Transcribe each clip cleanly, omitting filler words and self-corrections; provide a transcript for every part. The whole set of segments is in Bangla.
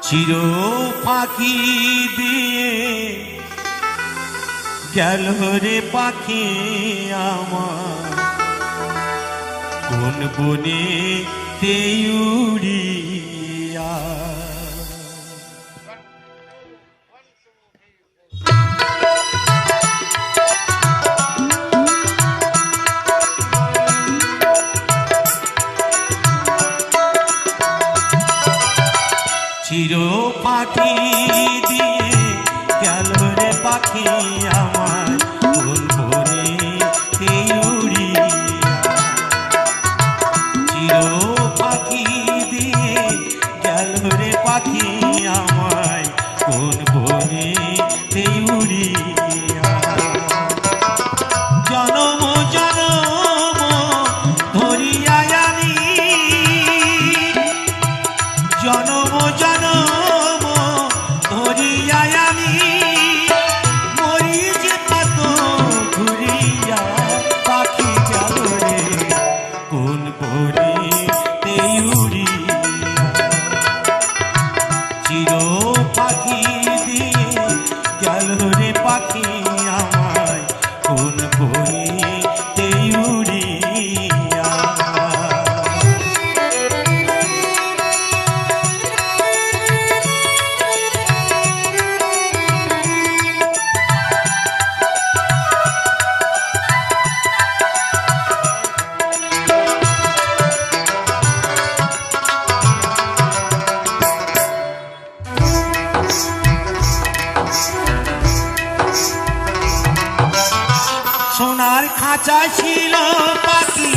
চির ফাঁকি দিয়ে গেল রে পাখি আমার কোন বনে তেউড়িয়া। চির পাখি দিয়ে গেল রে পাখি আমার কোন বনে তেউড়িয়া। চির পাখি দিয়ে গেল রে পাখি আমার কোন বনে তেউড়িয়া। জনম জনম ধরিয়া আমি জনম জনম ধরিয়া আমি মরি যে কত ঘুরিয়া পাখি গেল রে কোন বনে তেউড়িয়া। চির পাখি দিয়ে গেল রে পাখি আমায় কোন বনে তেউড়িয়া। সোনার খাঁচা ছিল পাখি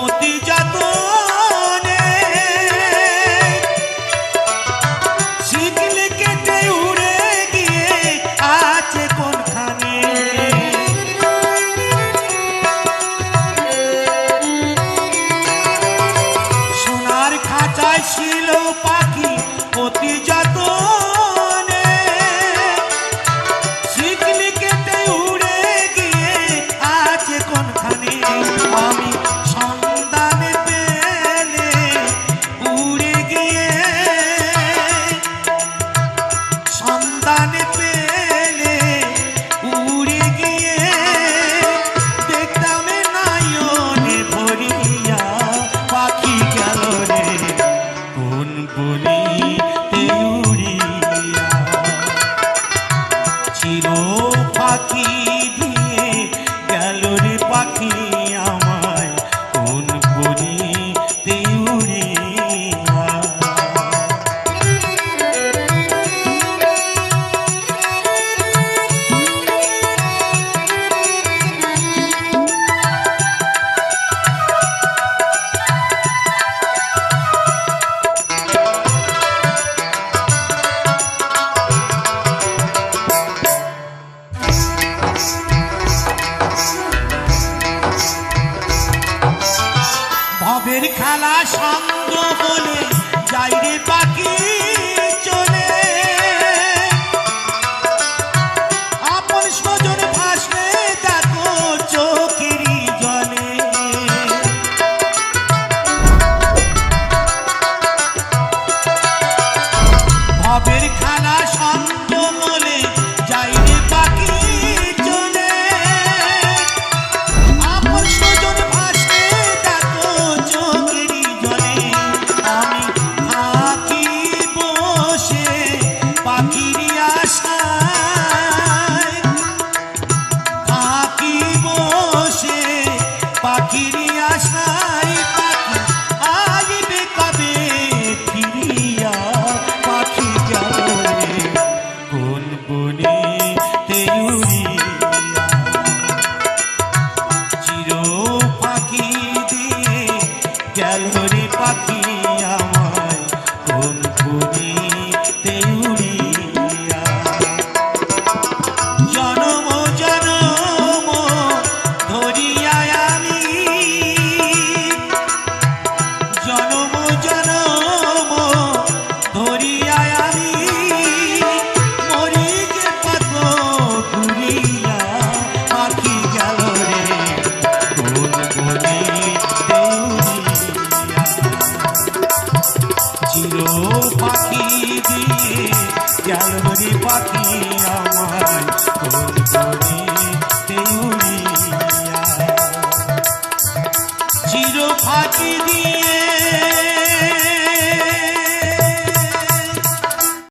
অতি যতনে শিকল কেটে উড়ে গিয়ে আছে কোনখানে। সোনার খাঁচা ছিল পাখি অতি যতনে শিকল কেটে উড়ে গিয়ে আছে কোনখানে। আমি সন্ধান পেয়ে চির পাখি দিয়ে জালবরি পাখি আমায় কোন করিতে উড়িয়া চির ফাঁকি দিয়ে